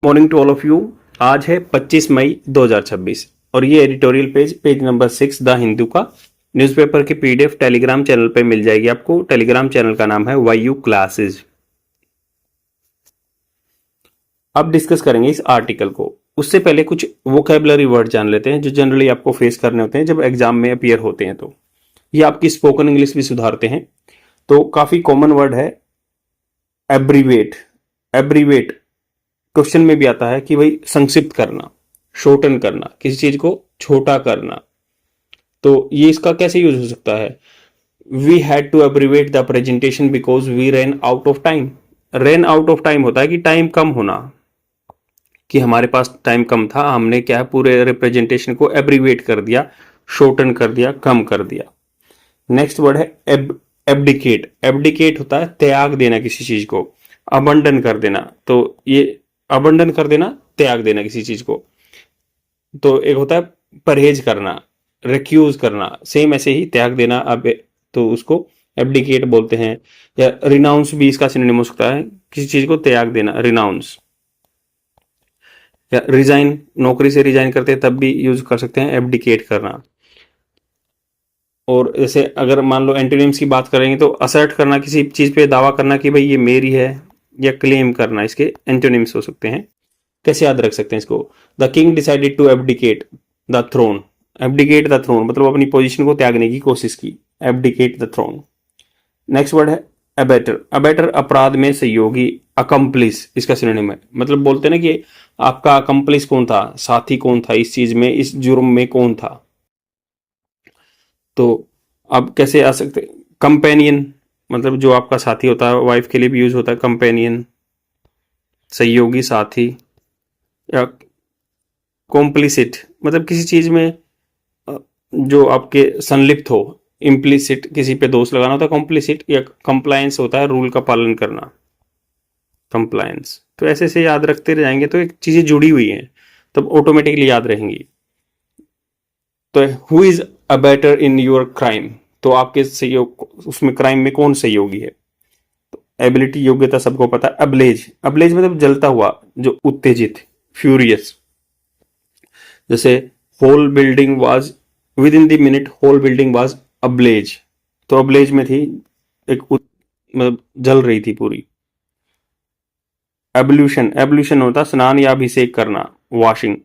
Morning to all of you. आज है 25 मई 2026 और ये editorial page number 6 the Hindu का न्यूज़पेपर की पीडीएफ टेलीग्राम चैनल पे मिल जाएगी आपको। टेलीग्राम चैनल का नाम है वायू क्लासेस। अब डिस्कस करेंगे इस आर्टिकल को। उससे पहले कुछ वोकैबुलरी वर्ड जान लेते हैं जो जनरली आपको फेस करने होते हैं जब एग्जाम में अपीयर होते हैं। तो ये आपकी स्पोकन इंग्लिश भी सुधारते हैं। तो काफी कॉमन वर्ड है एब्रीवेट। एब्रीवेट क्वेश्चन में भी आता है कि भाई संक्षिप्त करना, शॉर्टन करना, किसी चीज को छोटा करना। तो ये इसका कैसे यूज हो सकता है? We had to abbreviate the presentation because we ran out of time. Ran out of time होता है कि टाइम कम होना, कि हमारे पास टाइम कम था, हमने क्या है पूरे रिप्रेजेंटेशन को एब्रीवेट कर दिया, शॉर्टन कर दिया, कम कर दिया। नेक्स्ट वर्ड है एब्डिकेट। एब्डिकेट होता है त्याग देना किसी चीज को, अबंडन कर देना। तो ये अबंडन कर देना, त्याग देना किसी चीज को। तो एक होता है परहेज करना, रिक्यूज करना, सेम ऐसे ही त्याग देना। अब तो उसको एब्डिकेट बोलते हैं। या रिनाउंस भी इसका सिनोनिम हो सकता है, किसी चीज को त्याग देना, रिनाउंस। या रिजाइन, नौकरी से रिजाइन करते हैं तब भी यूज कर सकते हैं एब्डिकेट करना। और जैसे अगर मान लो एंटोनिम्स की बात करेंगे तो असर्ट करना, किसी चीज पे दावा करना कि भाई ये मेरी है, या क्लेम करना, इसके एंटोनिम्स हो सकते हैं। कैसे याद रख सकते हैं इसको? The king decided to abdicate the throne. Abdicate the throne मतलब अपनी पोजीशन को त्यागने की कोशिश की, abdicate the throne. Next word है अबेटर। अबेटर अपराध में सहयोगी, अकम्प्लिस इसका सिनोनिम है। मतलब बोलते हैं ना कि आपका अकम्प्लिस कौन था, साथी कौन था इस चीज में, इस जुर्म में कौन था। तो अब कैसे आ सकते? कंपेनियन मतलब जो आपका साथी होता है, वाइफ के लिए भी यूज होता है कंपेनियन, सहयोगी, साथी। या कॉम्प्लिसिट मतलब किसी चीज में जो आपके संलिप्त हो। इम्प्लिसिट किसी पे दोष लगाना होता है कॉम्प्लिसिट। या कंप्लायंस होता है रूल का पालन करना, कंप्लायंस। तो ऐसे से याद रखते रह जाएंगे तो एक चीजें जुड़ी हुई हैं तब ऑटोमेटिकली याद रहेंगी। तो who is a better in your crime, तो आपके सहयोग उसमें क्राइम में कौन सहयोगी है? तो एबिलिटी, योग्यता सबको पता है। अब्लेज, अब्लेज मतलब जलता हुआ, जो उत्तेजित, फ्यूरियस। जैसे whole building was within the minute, whole building was ablaze. तो अब्लेज में थी, एक मतलब जल रही थी पूरी। एब्ल्यूशन, एब्ल्यूशन होता स्नान या अभिषेक करना, वॉशिंग।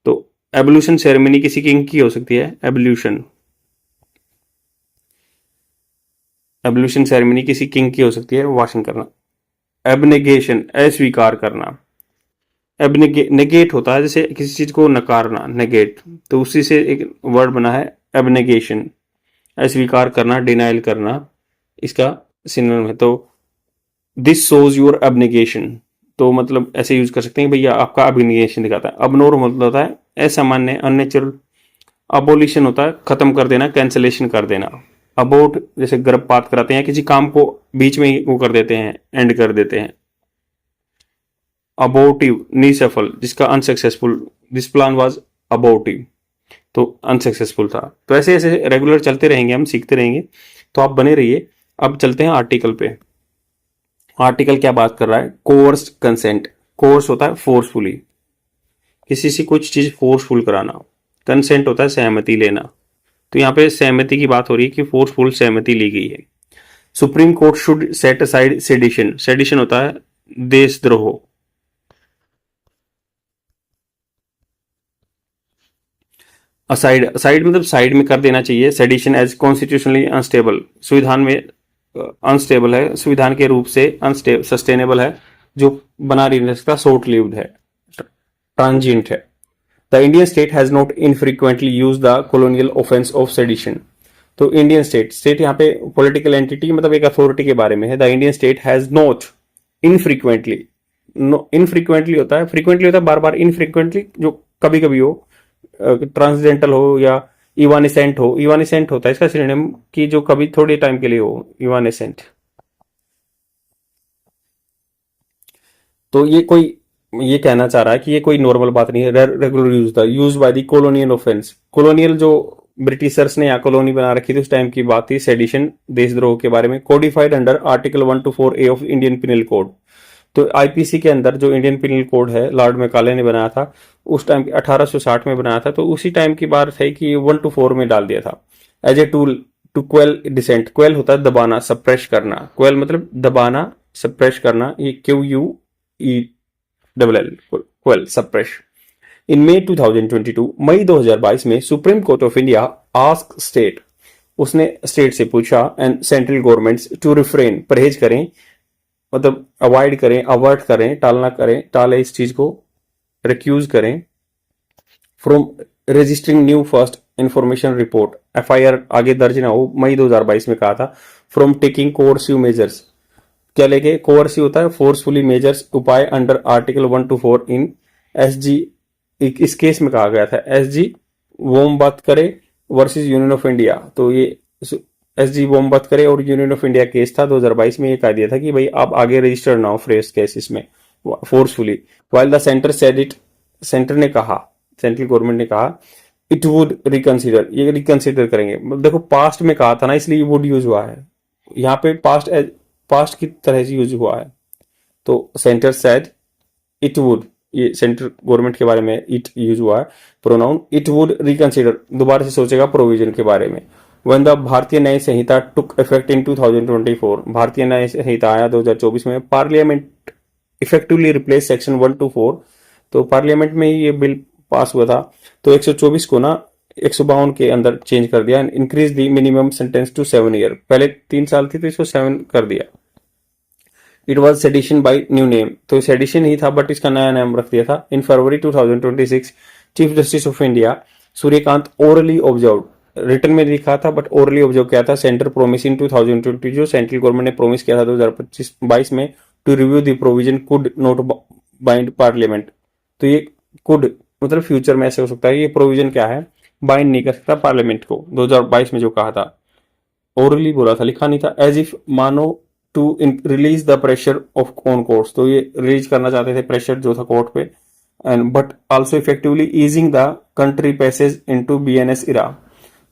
तो एब्ल्यूशन सेरेमनी किसी किंग की हो सकती है, एब्ल्यूशन। एब्ल्यूशन सेरेमनी किसी किंग की हो सकती है, वॉशिंग करना। एबनेगेशन, अस्वीकार करना। नेगेट होता है जैसे किसी चीज को नकारना, नेगेट। तो उसी से एक वर्ड बना है एबनेगेशन, अस्वीकार करना, डिनाइल करना, इसका सिनोनिम है। तो दिस शोज योर एबनेगेशन, तो मतलब ऐसे यूज कर सकते हैं भैया आपका अभिनिगेशन दिखाता है। अबनोर मतलब होता है असामान्य, अननेचुरल। अबोलिशन होता है खत्म कर देना, कैंसलेशन कर देना। अबोट जैसे गर्भपात कराते हैं, किसी काम को बीच में ही वो कर देते हैं, एंड कर देते हैं। अबोटिव, निसफल, जिसका अनसक्सेसफुल, दिस प्लान वाज अबोटिव, तो अनसक्सेसफुल था। तो ऐसे ऐसे रेगुलर चलते रहेंगे, हम सीखते रहेंगे, तो आप बने रहिए। अब चलते हैं आर्टिकल पे। आर्टिकल क्या बात कर रहा है? Course consent. कोर्स होता है फोर्सफुली, किसी से कुछ चीज फोर्सफुल कराना। कंसेंट होता है सहमति लेना। तो यहाँ पे सहमति की बात हो रही है कि फोर्सफुल सहमति ली गई है। Supreme court should set aside sedition. Sedition होता है देशद्रोह। असाइड, असाइड मतलब साइड में कर देना चाहिए। सेडिशन एज कॉन्स्टिट्यूशनली अनस्टेबल, संविधान में अनस्टेबल है, संविधान के रूप से सस्टेनेबल है, जो बना नहीं रह सकता, शॉर्ट लिव्ड है, ट्रांजिएंट है। The Indian state has not infrequently use the colonial offence of sedition. तो इंडियन स्टेट, स्टेट यहाँ पे पॉलिटिकल एंटिटी मतलब एक अथॉरिटी के बारे में है। The Indian state has not infrequently, infrequently होता है, फ्रीक्वेंटली होता है बार बार, इनफ्रीक्वेंटली जो कभी कभी हो, ट्रांसडेंटल हो या इवानिसेंट हो। इवानिसेंट होता है इसका सिनोनिम कि जो कभी थोड़े टाइम के लिए हो, इवानिसेंट। तो ये कहना चाह रहा है कि ये कोई नॉर्मल बात नहीं है, रेगुलर यूज था, use by the colonial offence. Colonial जो ब्रिटिशर्स ने या कॉलोनी बना रखी थी उस टाइम की बात थी, सेडिशन, देशद्रोह के बारे में। Codified under article 1 to 4A of Indian penal code. तो आईपीसी के अंदर जो इंडियन पिनल कोड है लॉर्ड मैकाले ने बनाया था उस टाइम 1860 में बनाया था, तो उसी टाइम की बात है कि 1 to 4 में डाल दिया था as a tool to quell dissent. Quell होता है दबाना, सप्रेश करना। क्वेल मतलब दबाना, सप्रेश करना, ये QUELL, quell, suppress. In May 2022, मई 2022 में supreme court of India ask state, उसने स्टेट से पूछा and central governments to refrain, परहेज करें, मतलब अवॉइड करें, अवर्ट करें, टालना करें, टाले इस चीज को, रिक्यूज करें, from registering new first information report, FIR आगे दर्ज ना हो, मई 2022 में कहा था। फ्रॉम टेकिंग कोर्सिव मेजर्स, क्या लेके, कोर्सिव होता है फोर्सफुली मेजर्स, उपाय under article 1 to 4 in SG, इस केस में कहा गया था SG Vombatkere versus Union of India. तो ये SG वोमबतकरे और यूनियन ऑफ इंडिया केस था 2022 में। ये कहा दिया था कि भाई आप आगे रजिस्टर्ड ना हो फ्रेश केस इसमें forcefully. While the centre said it, centre ने कहा, सेंट्रल गवर्नमेंट ने कहा इट वुड रिकंसिडर, ये रिकंसिडर करेंगे। देखो पास्ट में कहा था ना, इसलिए वुड यूज हुआ है यहाँ पे, पास्ट की तरह से यूज हुआ है। तो सेंटर सेड इट वुड, ये सेंट्रल गवर्नमेंट के बारे में इट यूज हुआ है प्रोनाउन, इट वुड रिकंसिडर, दोबारा से सोचेगा प्रोविजन के बारे में। वन द भारतीय न्याय संहिता टुक इफेक्ट इन 2024, भारतीय न्याय संहिता आया 2024 में। Parliament effectively replace section 1 to 4, तो पार्लियामेंट में ही ये बिल पास हुआ था, तो 124 को ना 152 के अंदर चेंज कर दिया। Increase the minimum sentence to 7 year, पहले 3 साल थी तो इसको 7 कर दिया। It was sedition by new name, तो सेडिशन ही था बट इसका नया नाम रख दिया था। In February 2026 chief justice of India Suryakant orally observe, written में लिखा था बट ओरली ऑब्जर्व किया था, सेंटर प्रोमिस इन 2020, जो सेंट्रल गवर्नमेंट ने प्रोमिस किया था 2025-22 में, to review the provision could not bind parliament. तो ये कुड मतलब फ्यूचर में ऐसे हो सकता है, ये प्रोविजन क्या है, बाइंड नहीं कर सकता पार्लियामेंट को। 2022 में जो कहा था, ओरली बोला था, लिखा नहीं था। एज इफ मानो to release the pressure of on courts, तो ये रिलीज करना चाहते थे प्रेशर जो था कोर्ट पे, and but also effectively easing the country passage into BNS इरा,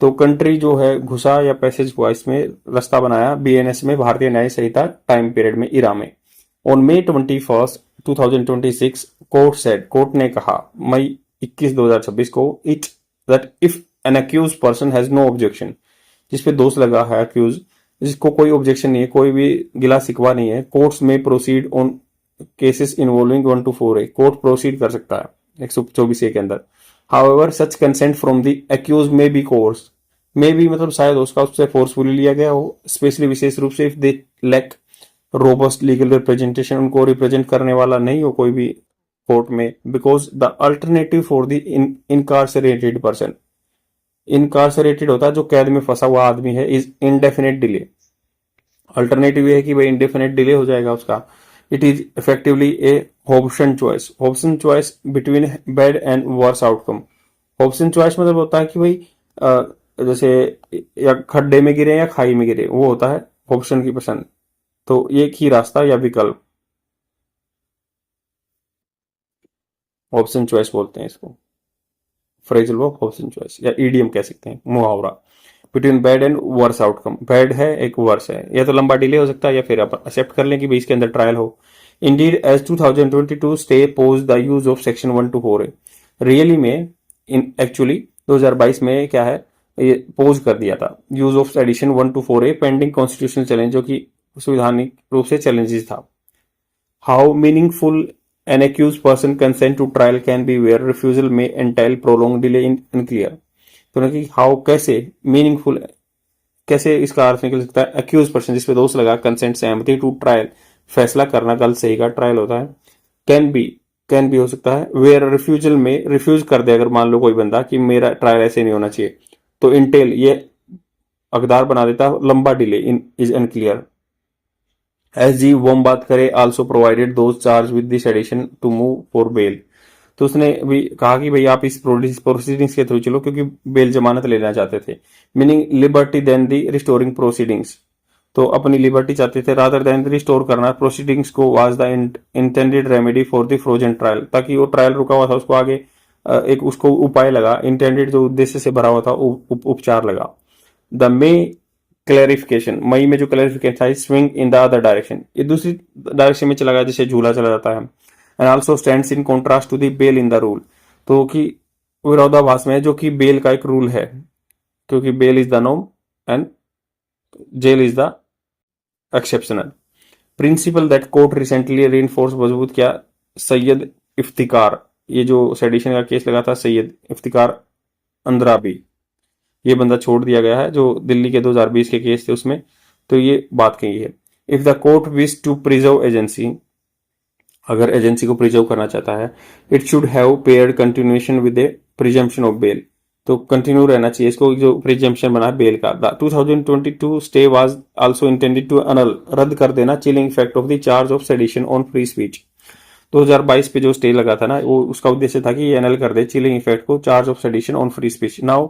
तो कंट्री जो है घुसा या पैसेज हुआ, इसमें रास्ता बनाया BNS में, भारतीय न्याय संहिता टाइम पीरियड में, इरा में। On May 21, 2026 court said, court ने कहा मई 21, 2026 को, it that if an accused person has no objection, जिसपे दोष लगा है अक्यूज, जिसको कोई ऑब्जेक्शन नहीं है, कोई भी गिला सिकवा नहीं है, कोर्ट्स में proceed on cases involving 1 to 4 court proceed कर सकता है 124 के अंदर। However such consent from the accused may be coerced, में भी मतलब शायद उसका उससे फोर्सफुली लिया गया हो, स्पेशली विशेष रूप से if they lack robust legal representation, उनको रिप्रेजेंट करने वाला नहीं हो कोई भी कोर्ट में, because the alternative for the incarcerated person, incarcerated होता है जो कैद में फंसा हुआ आदमी है, इज इंडेफिनेट डिले। अल्टरनेटिव ये है कि भाई इंडेफिनेट डिले हो जाएगा उसका। It is effectively a option choice, option choice between bad and worse outcome. Option choice मतलब होता है कि भाई जैसे या खड्डे में गिरे या खाई में गिरे, वो होता है ऑप्शन की पसंद। तो एक ही रास्ता या विकल्प, ऑप्शन चॉइस बोलते हैं इसको, फ्रेजल वर्ब ऑप्शन चॉइस, या ईडीएम कह सकते हैं, मुहावरा। Between bad and worse outcome, bad है एक वर्स है, या तो लंबा डिले हो सकता है या फिर आप एक्सेप्ट कर लें कि भाई इसके अंदर ट्रायल हो। Indeed as 2022 stay pause the use of section 1 to 4 really में इन एक्चुअली 2022 में क्या है, ये पोज कर दिया था use of edition 1 to 4 pending constitutional challenge, जो कि संवैधानिक रूप से चैलेंजेस था। How meaningful an accused person consent to trial can be where refusal may entail prolonged delay in unclear, तो कि हाउ कैसे मीनिंगफुल, कैसे इसका अर्थ निकल सकता है, अक्यूज पर्सन जिसपे दोष लगा, कंसेंट सहमति, टू ट्रायल फैसला करना, गलत सही का ट्रायल होता है, कैन बी हो सकता है, वेयर रिफ्यूजल में रिफ्यूज कर दे अगर मान लो कोई बंदा कि मेरा ट्रायल ऐसे नहीं होना चाहिए, तो इंटेल ये हकदार बना देता है लंबा delay, in is unclear. SG Vombatkere also provided those charged with this sedition to move for bail, तो उसने भी कहा कि भाई आप इस प्रोसीडिंग्स के थ्रू चलो क्योंकि बेल जमानत लेना चाहते थे। मीनिंग लिबर्टी देन दी रिस्टोरिंग प्रोसीडिंग्स, तो अपनी लिबर्टी चाहते थे रादर देन रिस्टोर करना प्रोसीडिंग्स को, was the intended remedy for the frozen trial, ताकि वो ट्रायल रुका हुआ था उसको आगे एक उसको उपाय लगा, इंटेंडेड जो उद्देश्य से भरा हुआ था उपचार लगा। द मे क्लैरिफिकेशन, मई में जो क्लैरिफिकेशन था, swing in the other direction, ये दूसरी डायरेक्शन में चला गया जैसे झूला चला जाता है। And also stands in contrast to the bail in the rule, तो कि विरोधाभास में है जो कि बेल का एक रूल है, क्योंकि bail is the norm and jail is the exceptional. Principle that court recently reinforce मजबूत किया, सैयद इफ्तिकार, ये जो सेडिशन का केस लगा था सैयद इफ्तिकार अंद्राबी, ये बंदा छोड़ दिया गया है जो दिल्ली के 2020 के केस थे उसमें, तो ये बात कही है। If the court wish to preserve agency, अगर एजेंसी को प्रिजर्व करना चाहता है, it should have paired continuation with a presumption of bail, तो कंटिन्यू रहना चाहिए इसको, जो प्रिजम्पशन बना है बेल का। The 2022 stay was also intended to annul, रद्द कर देना chilling effect of the charge of sedition on free speech. 2022 पे जो स्टे लगा था ना, वो उसका उद्देश्य था कि ये एनल कर दे चिलिंग इफेक्ट को, charge of sedition on free speech. Now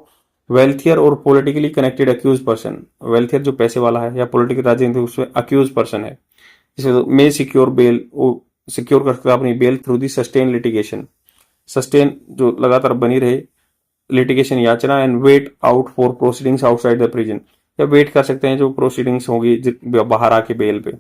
wealthier और politically connected accused person, wealthier जो पैसे वाला है या पॉलिटिकल राजनीति उसमें अक्यूज पर्सन है, इसमें मे सिक्योर बेल, वो सिक्योर कर सकता है अपनी bail through the sustain litigation, sustain जो लगातार बनी रहे लिटिगेशन याचना, and wait out for proceedings outside the prison, या वेट कर सकते हैं जो प्रोसीडिंग्स होगी बाहर आके बेल पे।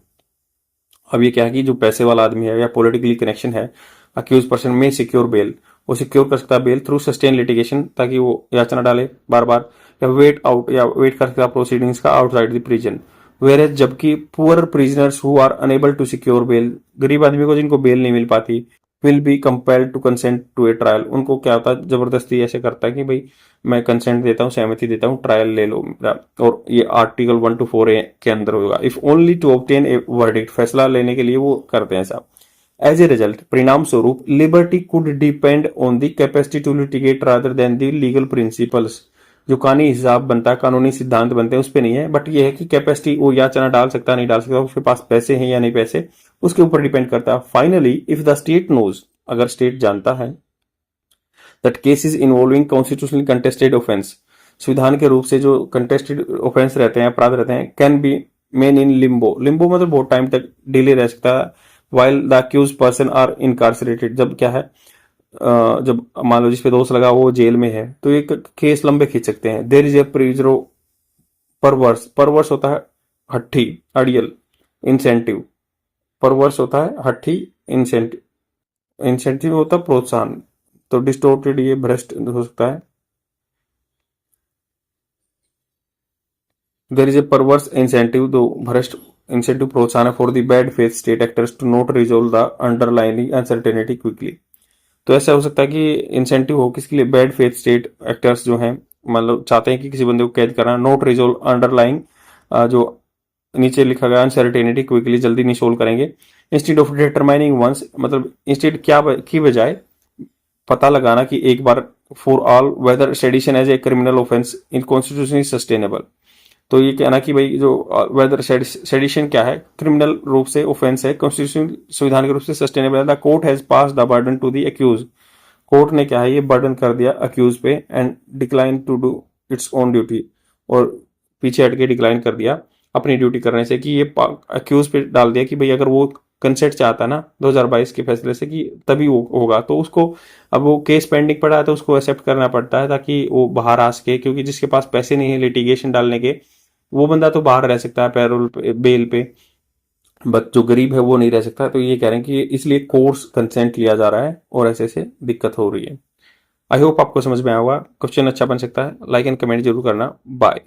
अब ये क्या है कि जो पैसे वाला आदमी है या पॉलिटिकली कनेक्शन है, अक्यूज पर्सन में सिक्योर बेल, वो सिक्योर कर सकता है बेल थ्रू सस्टेन लिटिगेशन, ताकि वो याचना डाले बार बार, या वेट आउट, या वेट कर सकता है प्रोसीडिंग्स का outside the prison. Whereas जबकि poor prisoners who are unable to secure bail, गरीब आदमी को जिनको बेल नहीं मिल पाती, will be compelled to consent to a trial, उनको क्या होता है जबरदस्ती ऐसे करता है कि भाई मैं कंसेंट देता हूँ, सहमति देता हूँ, ट्रायल ले लो मेरा, और ये आर्टिकल 1 to 4 के अंदर होगा। If only to obtain a verdict, फैसला लेने के लिए वो करते हैं ऐसा। एज ए रिजल्ट, परिणाम स्वरूप, liberty could depend on the capacity to litigate rather than the legal principles, जो कानूनी हिसाब बनता है, कानूनी सिद्धांत बनते हैं, उस पर नहीं है, बट ये है कि कैपेसिटी, वो याचना डाल सकता नहीं डाल सकता, उसके पास पैसे हैं या नहीं पैसे, उसके ऊपर डिपेंड करता है। Finally, if the state knows, अगर स्टेट जानता है, that cases involving constitutionally contested offence, संविधान के रूप से जो कंटेस्टेड ऑफेंस रहते हैं, अपराध रहते हैं, can be main in limbo, limbo मतलब बहुत टाइम तक डिले रह सकता है, while the accused person are incarcerated, जब क्या है जब मान लो जिस पे दोष लगा वो जेल में है, तो ये केस लंबे खींच सकते हैं। देयर इज ए प्रिजरो परवर्स, परवर्स होता है हट्ठी, अड़ियल, इंसेंटिव, परवर्स होता है हट्ठी, इंसेंटिव, इंसेंटिव होता है प्रोत्साहन, तो डिस्टोर्टेड ये भ्रष्ट हो सकता है। There is a perverse incentive, तो भ्रष्ट इंसेंटिव प्रोत्साहन है for the bad faith state actors to not resolve the underlining uncertainty quickly, तो ऐसा हो सकता है कि इंसेंटिव हो किसके लिए, बैड फेथ स्टेट एक्टर्स जो हैं, मतलब चाहते हैं कि किसी बंदे को कैद करना, नोट रिजोल्व अंडरलाइंग, जो नीचे लिखा गया अनसर्टेनिटी क्विकली, जल्दी नहीं सोल्व करेंगे। इंस्टेड ऑफ डिटरमाइनिंग वंस, मतलब इंस्टेड क्या की बजाय पता लगाना कि एक बार for all whether sedition as a criminal offence in constitution is sustainable, तो ये कहना कि भाई जो वेदर सेडिशन क्या है, क्रिमिनल रूप से ऑफेंस है, कॉन्स्टिट्यूशन संविधान के रूप से सस्टेनेबल है। The court has pass the burden to the accused, court ने क्या है ये बर्डन कर दिया अक्यूज पे, and decline to do its own duty, और पीछे हट के डिक्लाइन कर दिया अपनी ड्यूटी करने से, कि ये अक्यूज पे डाल दिया कि भाई अगर वो कंसेंट चाहता ना 2022 के फैसले से कि तभी वो होगा, तो उसको अब वो केस पेंडिंग पड़ा है तो उसको एक्सेप्ट करना पड़ता है ताकि वो बाहर आ सके, क्योंकि जिसके पास पैसे नहीं है लिटिगेशन डालने के, वो बंदा तो बाहर रह सकता है पैरोल पे, बेल पे, बट जो गरीब है वो नहीं रह सकता। तो ये कह रहे हैं कि इसलिए कोर्स कंसेंट लिया जा रहा है और ऐसे से दिक्कत हो रही है। आई होप आपको समझ में आया होगा, क्वेश्चन अच्छा बन सकता है, लाइक एंड कमेंट जरूर करना। बाय।